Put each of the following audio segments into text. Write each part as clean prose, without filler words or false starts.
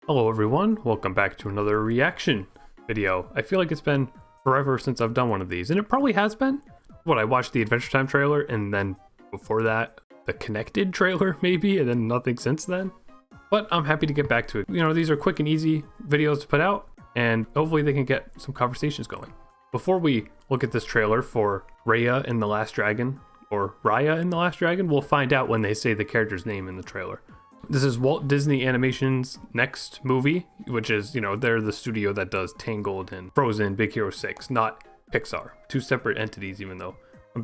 Hello everyone, welcome back to another reaction video. I feel like it's been forever since I've done one of these, and it probably has been. I watched the Adventure Time trailer, and then before that, the Connected trailer maybe, and then nothing since then. But I'm happy to get back to it. You know, these are quick and easy videos to put out, and hopefully they can get some conversations going. Before we look at this trailer for Raya and the Last Dragon, or Raya and the Last Dragon, we'll find out when they say the character's name in the trailer. This is Walt Disney Animation's next movie, which is, you know, they're the studio that does Tangled and Frozen, Big Hero 6, not Pixar. Two separate entities, even though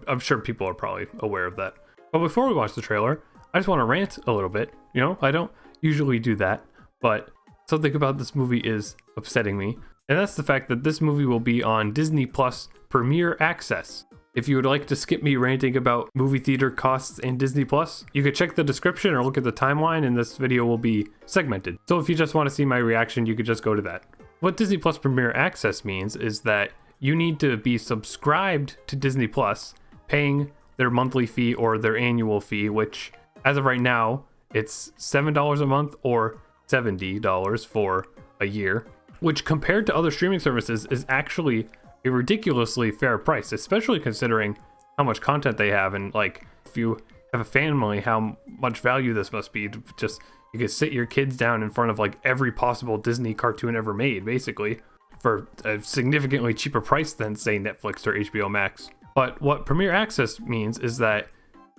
I'm sure people are probably aware of that. But before we watch the trailer, I just want to rant a little bit. You know, I don't usually do that, but something about this movie is upsetting me. And that's the fact that this movie will be on Disney Plus Premier Access. If you would like to skip me ranting about movie theater costs and Disney Plus, you could check the description or look at the timeline, and this video will be segmented. So if you just want to see my reaction, you could just go to that. What Disney Plus Premier Access means is that you need to be subscribed to Disney Plus, paying their monthly fee or their annual fee, which as of right now, it's $7 a month or $70 for a year, which compared to other streaming services is actually a ridiculously fair price, especially considering how much content they have. And like, if you have a family, how much value this must be. Just, you could sit your kids down in front of like every possible Disney cartoon ever made, basically, for a significantly cheaper price than say Netflix or HBO Max. But what Premier Access means is that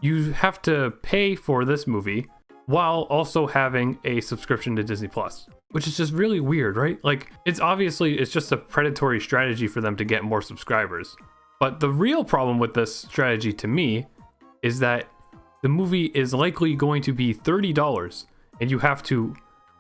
you have to pay for this movie while also having a subscription to Disney Plus, which is just really weird, right? Like, it's just a predatory strategy for them to get more subscribers. But the real problem with this strategy to me is that the movie is likely going to be $30 and you have to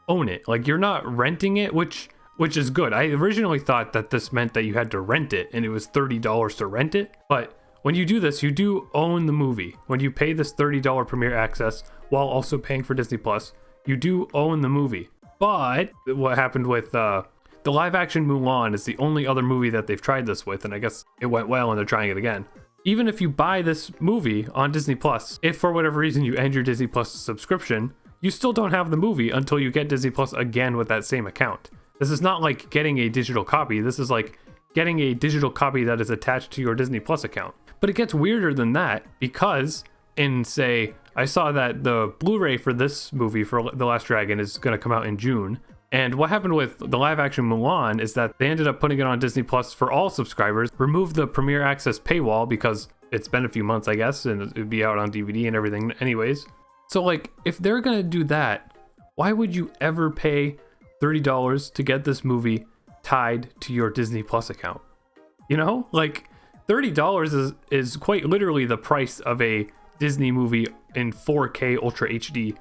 own it. Like, you're not renting it, which is good. I originally thought that this meant that you had to rent it and it was $30 to rent it. But when you do this, you do own the movie. When you pay this $30 Premier Access while also paying for Disney Plus, you do own the movie. But what happened with the live action Mulan is the only other movie that they've tried this with, and I guess it went well and they're trying it again. Even if you buy this movie on Disney Plus, if for whatever reason you end your Disney Plus subscription, you still don't have the movie until you get Disney Plus again with that same account. This is not like getting a digital copy. This is like getting a digital copy that is attached to your Disney Plus account. But it gets weirder than that, because I saw that the Blu-ray for this movie, for The Last Dragon, is going to come out in June. And what happened with the live action Mulan is that they ended up putting it on Disney Plus for all subscribers, removed the Premier Access paywall because it's been a few months, I guess, and it'd be out on DVD and everything anyways. So like, if they're going to do that, why would you ever pay $30 to get this movie tied to your Disney Plus account? You know, like $30 is quite literally the price of a Disney movie in 4K Ultra HD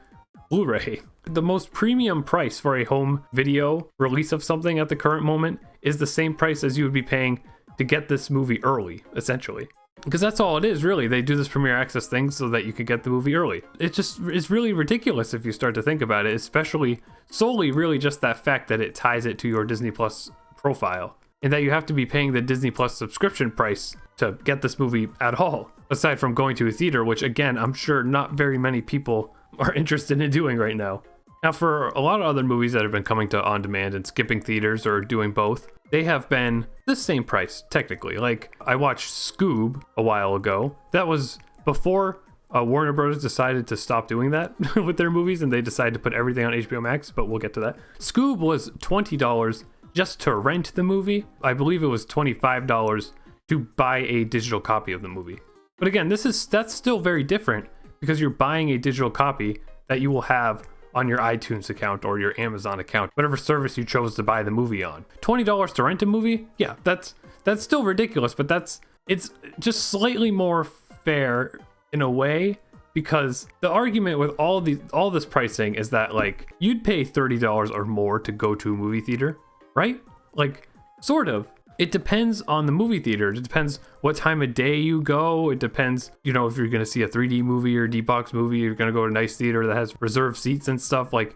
Blu-ray. The most premium price for a home video release of something at the current moment is the same price as you would be paying to get this movie early, essentially. Because that's all it is, really. They do this Premier Access thing so that you could get the movie early. It's really ridiculous if you start to think about it, especially solely really just that fact that it ties it to your Disney Plus profile, and that you have to be paying the Disney Plus subscription price to get this movie at all, aside from going to a theater, which again, I'm sure not very many people are interested in doing right now. Now, for a lot of other movies that have been coming to on demand and skipping theaters or doing both, they have been the same price, technically. Like, I watched Scoob a while ago. That was before Warner Bros. Decided to stop doing that with their movies, and they decided to put everything on HBO Max, but we'll get to that. Scoob was $20 just to rent the movie. I believe it was $25 to buy a digital copy of the movie. But again, that's still very different, because you're buying a digital copy that you will have on your iTunes account or your Amazon account, whatever service you chose to buy the movie on. $20 to rent a movie? Yeah, that's still ridiculous, but it's just slightly more fair in a way, because the argument with all this pricing is that like, you'd pay $30 or more to go to a movie theater, right? Like, sort of. It depends on the movie theater. It depends what time of day you go. It depends, you know, if you're going to see a 3D movie or D-Box movie, you're going to go to a nice theater that has reserved seats and stuff. Like,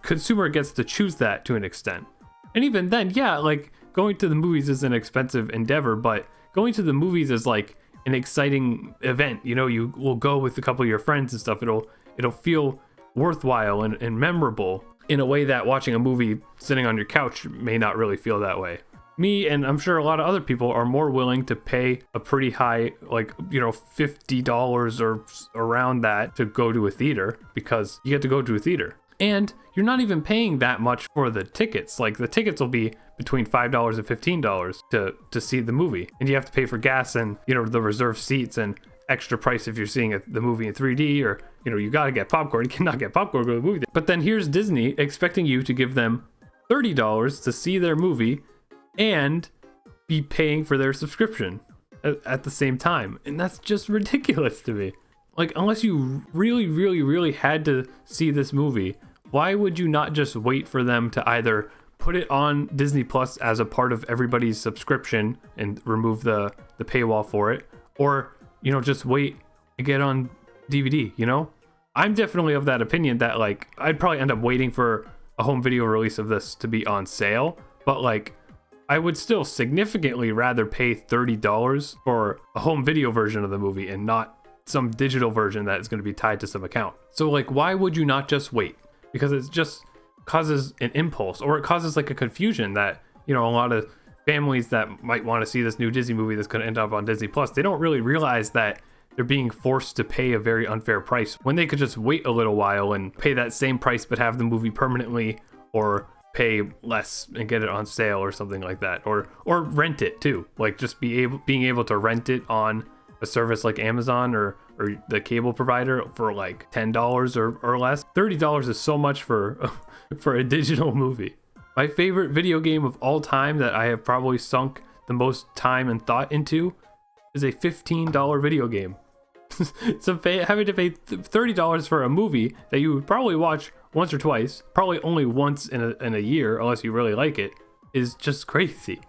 consumer gets to choose that to an extent. And even then, yeah, like, going to the movies is an expensive endeavor, but going to the movies is like an exciting event. You know, you will go with a couple of your friends and stuff. It'll feel worthwhile and memorable. in a way that watching a movie sitting on your couch may not really feel that way. Me, and I'm sure a lot of other people, are more willing to pay a pretty high, like, you know, $50 or around that to go to a theater, because you get to go to a theater. And you're not even paying that much for the tickets. Like, the tickets will be between $5 and $15 to see the movie. And you have to pay for gas and, you know, the reserved seats and extra price if you're seeing the movie in 3D, or, you know, you got to get popcorn. You cannot get popcorn to go to the movie. But then here's Disney expecting you to give them $30 to see their movie and be paying for their subscription at the same time. And that's just ridiculous to me. Like, unless you really, really, really had to see this movie, why would you not just wait for them to either put it on Disney Plus as a part of everybody's subscription and remove the paywall for it, or, you know, just wait and get on DVD, you know? I'm definitely of that opinion that, like, I'd probably end up waiting for a home video release of this to be on sale, but, like, I would still significantly rather pay $30 for a home video version of the movie and not some digital version that is going to be tied to some account. So, like, why would you not just wait? Because it just causes an impulse, or it causes like a confusion that, you know, a lot of families that might want to see this new Disney movie that's going to end up on Disney Plus, they don't really realize that they're being forced to pay a very unfair price when they could just wait a little while and pay that same price but have the movie permanently, or pay less and get it on sale or something like that, or rent it too. Like, just being able to rent it on a service like Amazon or the cable provider for like $10 or less. $30 is so much for a digital movie. My favorite video game of all time that I have probably sunk the most time and thought into is a $15 video game. So having to pay $30 for a movie that you would probably watch once or twice, probably only once in a year unless you really like it, is just crazy.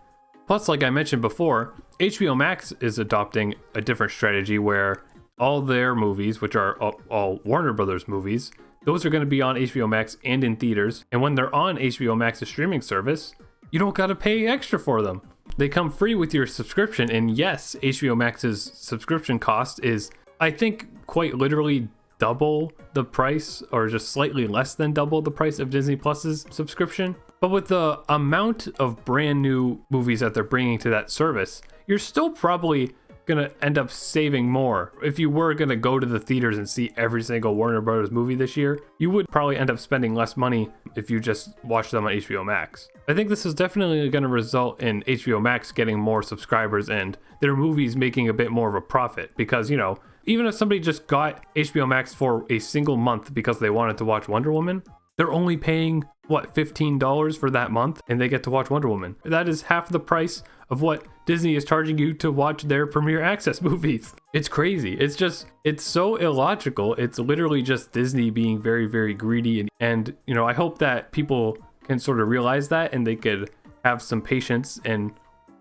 Plus, like I mentioned before, HBO Max is adopting a different strategy where all their movies, which are all Warner Brothers movies, those are going to be on HBO Max and in theaters. And when they're on HBO Max's streaming service, you don't got to pay extra for them. They come free with your subscription. And yes, HBO Max's subscription cost is, I think, quite literally double the price, or just slightly less than double the price of Disney Plus's subscription. But with the amount of brand new movies that they're bringing to that service, you're still probably gonna end up saving more. If you were gonna go to the theaters and see every single Warner Brothers movie this year, you would probably end up spending less money if you just watched them on HBO Max. I think this is definitely gonna result in HBO Max getting more subscribers and their movies making a bit more of a profit, because, you know, even if somebody just got HBO Max for a single month because they wanted to watch Wonder Woman, they're only paying, what, $15 for that month, and they get to watch Wonder Woman. That is half the price of what Disney is charging you to watch their Premier Access movies. It's crazy. It's so illogical. It's literally just Disney being very, very greedy. And, you know, I hope that people can sort of realize that, and they could have some patience and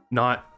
not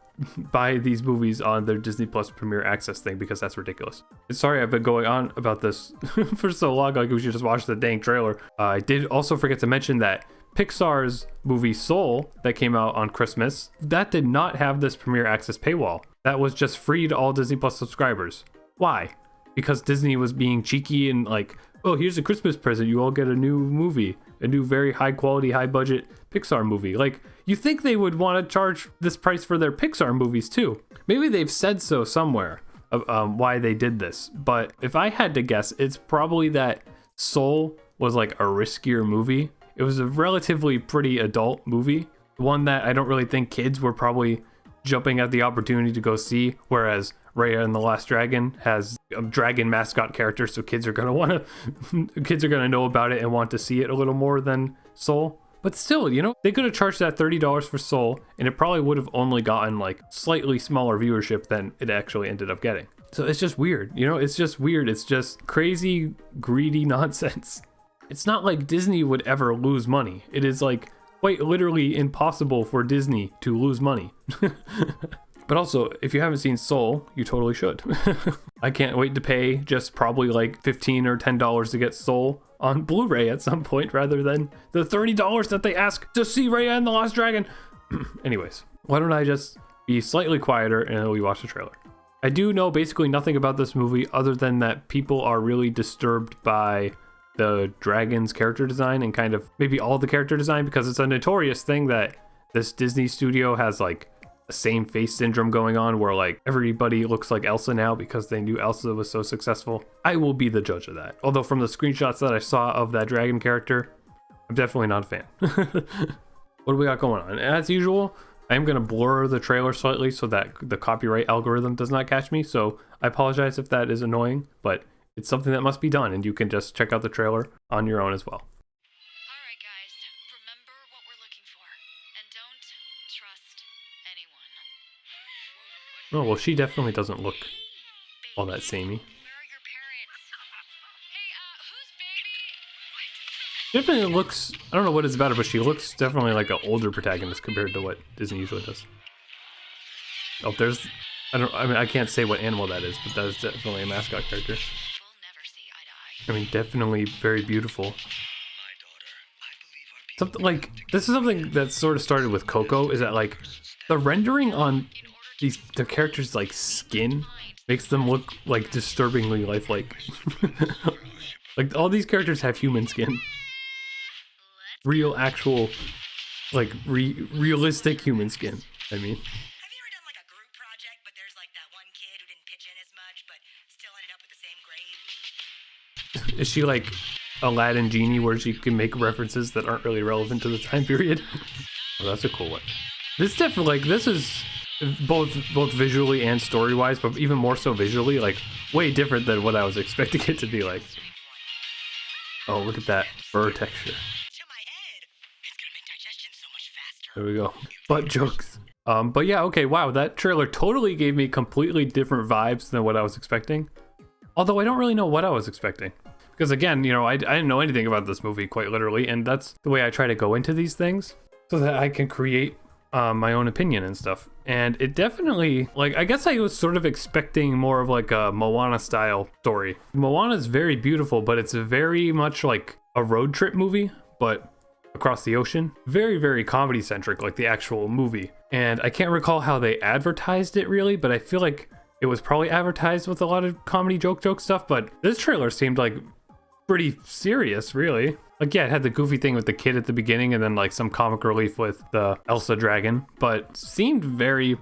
buy these movies on their Disney Plus Premier Access thing, because that's ridiculous. Sorry I've been going on about this for so long, like we should just watch the dang trailer. I did also forget to mention that Pixar's movie Soul that came out on Christmas, that did not have this Premier Access paywall. That was just free to all Disney Plus subscribers. Why? Because Disney was being cheeky and like, oh, here's a Christmas present, you all get a new movie, a new very high quality, high budget Pixar movie. Like, you think they would want to charge this price for their Pixar movies too. Maybe they've said so somewhere of why they did this, but if I had to guess, it's probably that Soul was like a riskier movie. It was a relatively pretty adult movie, one that I don't really think kids were probably jumping at the opportunity to go see, whereas Raya and the Last Dragon has a dragon mascot character, so kids are gonna know about it and want to see it a little more than Soul. But still, you know, they could have charged that $30 for Soul, and it probably would have only gotten like slightly smaller viewership than it actually ended up getting. So it's just weird, you know, it's just weird. It's just crazy, greedy nonsense. It's not like Disney would ever lose money. It is like quite literally impossible for Disney to lose money. But also, if you haven't seen Soul, you totally should. I can't wait to pay just probably like $15 or $10 to get Soul on Blu-ray at some point, rather than the $30 that they ask to see Raya and the Last Dragon. Anyways, why don't I just be slightly quieter and we watch the trailer. I do know basically nothing about this movie other than that people are really disturbed by the dragon's character design and kind of maybe all the character design, because it's a notorious thing that this Disney studio has like a same face syndrome going on where like everybody looks like Elsa now because they knew Elsa was so successful. I will be the judge of that. Although from the screenshots that I saw of that dragon character, I'm definitely not a fan. What do we got going on? As usual, I am going to blur the trailer slightly so that the copyright algorithm does not catch me. So I apologize if that is annoying, but it's something that must be done, and you can just check out the trailer on your own as well. All right, guys, remember what we're looking for, and don't trust anyone. Oh, well, she definitely doesn't look all that samey. Where are your parents? Hey, who's baby? She definitely looks, I don't know what it's about her, but she looks definitely like an older protagonist compared to what Disney usually does. Oh, there's, I mean, I can't say what animal that is, but that is definitely a mascot character. We'll never see eye to eye. I mean, definitely very beautiful. Something like, this is something that sort of started with Coco, is that like the rendering on the characters' like skin makes them look like disturbingly lifelike. Like all these characters have human skin. Real, actual, like realistic human skin, I mean. Have you ever done like a group project, but there's like that one kid who didn't pitch in as much, but still ended up with the same grade? Is she like Aladdin Genie where she can make references that aren't really relevant to the time period? Oh, that's a cool one. This definitely, like, this is both visually and story-wise, but even more so visually, like, way different than what I was expecting it to be like. Oh, look at that fur texture. To my head. It's gonna make digestion so much faster. There we go. Butt jokes. But yeah, okay, wow, that trailer totally gave me completely different vibes than what I was expecting. Although I don't really know what I was expecting. Because again, you know, I didn't know anything about this movie, quite literally, and that's the way I try to go into these things, so that I can create my own opinion and stuff. And it definitely, like, I guess I was sort of expecting more of like a Moana style story. Moana is very beautiful, but it's very much like a road trip movie, but across the ocean. Very, very comedy centric, like the actual movie. And I can't recall how they advertised it really, but I feel like it was probably advertised with a lot of comedy joke stuff, but this trailer seemed like pretty serious, really. Like, yeah, it had the goofy thing with the kid at the beginning and then like some comic relief with the Elsa dragon, but seemed very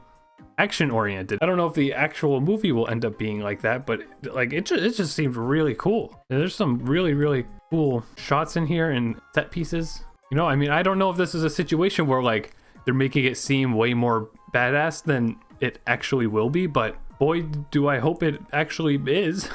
action oriented. I don't know if the actual movie will end up being like that, but like it just seemed really cool. And there's some really cool shots in here and set pieces. You know, I mean, I don't know if this is a situation where like they're making it seem way more badass than it actually will be, but boy, do I hope it actually is.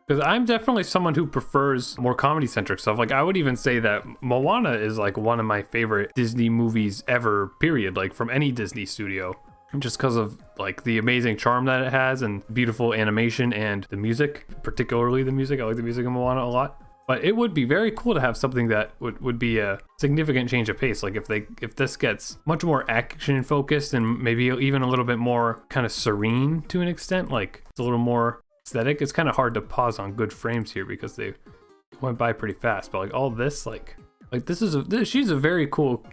Because I'm definitely someone who prefers more comedy-centric stuff. Like, I would even say that Moana is, like, one of my favorite Disney movies ever, period. Like, from any Disney studio. Just because of, like, the amazing charm that it has and beautiful animation and the music. Particularly the music. I like the music in Moana a lot. But it would be very cool to have something that would be a significant change of pace. Like, if this gets much more action-focused and maybe even a little bit more kind of serene to an extent. Like, it's a little more aesthetic. It's kind of hard to pause on good frames here because they went by pretty fast, but like all this, like this is she's a very cool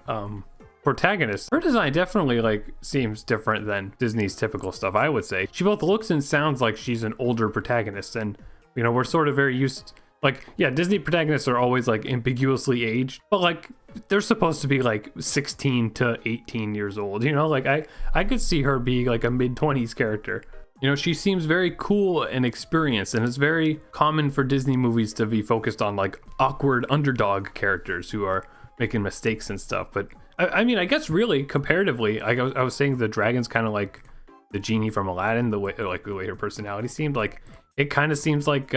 protagonist. Her design definitely like seems different than Disney's typical stuff, I would say. She both looks and sounds like she's an older protagonist, and you know, we're sort of very used, like, yeah, Disney protagonists are always like ambiguously aged, but like they're supposed to be like 16 to 18 years old, you know. Like I could see her being like a mid-20s character. You know, she seems very cool and experienced, and it's very common for Disney movies to be focused on like awkward underdog characters who are making mistakes and stuff. But I mean, I guess really comparatively, I was saying the dragon's kind of like the genie from Aladdin, the way her personality seemed. Like it kind of seems like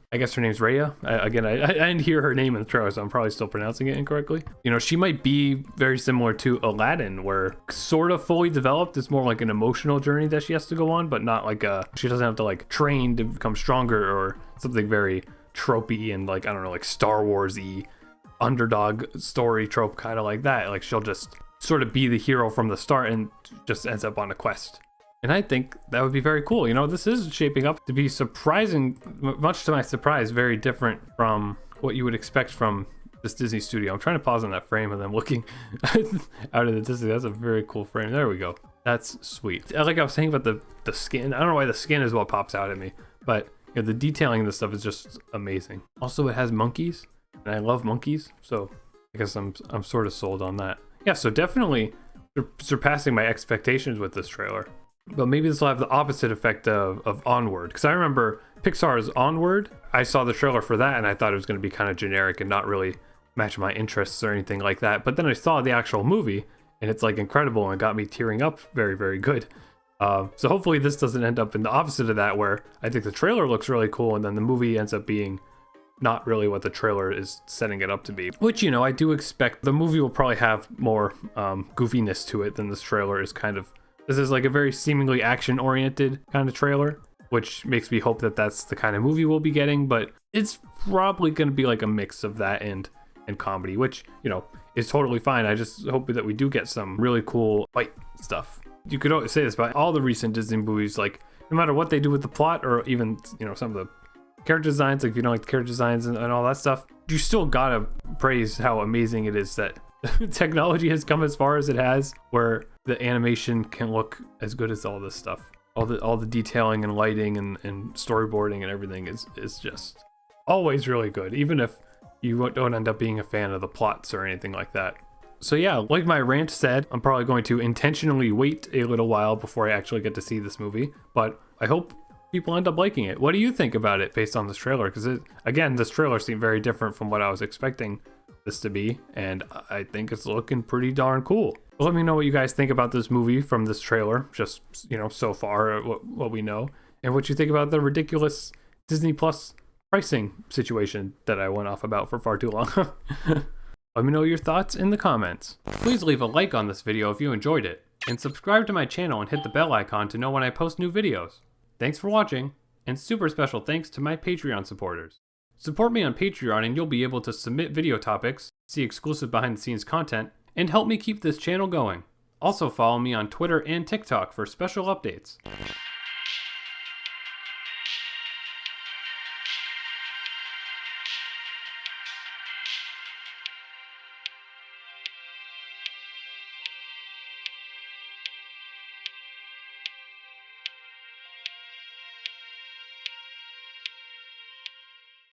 I guess her name's Raya. I didn't hear her name in the trailer, so I'm probably still pronouncing it incorrectly. You know, she might be very similar to Aladdin, where sort of fully developed. It's more like an emotional journey that she has to go on, but not like she doesn't have to like train to become stronger or something very tropey and like, I don't know, like Star Wars-y underdog story trope kind of like that. Like she'll just sort of be the hero from the start and just ends up on a quest. And I think that would be very cool. You know, this is shaping up to be surprising, much to my surprise, very different from what you would expect from this Disney studio. I'm trying to pause on that frame and I'm looking out of the Disney. That's a very cool frame. There we go. That's sweet. Like I was saying about the skin. I don't know why the skin is what pops out at me, but Yeah, the detailing in this stuff is just amazing. Also, it has monkeys, and I love monkeys, so I guess I'm sort of sold on that. Yeah, so definitely surpassing my expectations with this trailer. But maybe this will have the opposite effect of Onward, because I remember Pixar's Onward, I saw the trailer for that and I thought it was going to be kind of generic and not really match my interests or anything like that. But then I saw the actual movie and it's like incredible and got me tearing up very, very good. So hopefully this doesn't end up in the opposite of that, where I think the trailer looks really cool and then the movie ends up being not really what the trailer is setting it up to be. Which, you know, I do expect the movie will probably have more goofiness to it than this trailer is kind of. This is like a very seemingly action-oriented kind of trailer, which makes me hope that that's the kind of movie we'll be getting, but it's probably going to be like a mix of that and comedy, which, you know, is totally fine. I just hope that we do get some really cool fight stuff. You could always say this about all the recent Disney movies, like, no matter what they do with the plot or even, you know, some of the character designs, like if you don't like the character designs and all that stuff, you still gotta praise how amazing it is that technology has come as far as it has, where the animation can look as good as all this stuff. All the detailing and lighting and storyboarding and everything is just always really good, even if you don't end up being a fan of the plots or anything like that. So yeah, like my rant said, I'm probably going to intentionally wait a little while before I actually get to see this movie, but I hope people end up liking it. What do you think about it based on this trailer? Because again, this trailer seemed very different from what I was expecting this to be, and I think it's looking pretty darn cool. Let me know what you guys think about this movie from this trailer, just, you know, so far, what we know, and what you think about the ridiculous Disney Plus pricing situation that I went off about for far too long. Let me know your thoughts in the comments. Please leave a like on this video if you enjoyed it, and subscribe to my channel and hit the bell icon to know when I post new videos. Thanks for watching, and super special thanks to my Patreon supporters. Support me on Patreon and you'll be able to submit video topics, see exclusive behind the scenes content, and help me keep this channel going. Also follow me on Twitter and TikTok for special updates.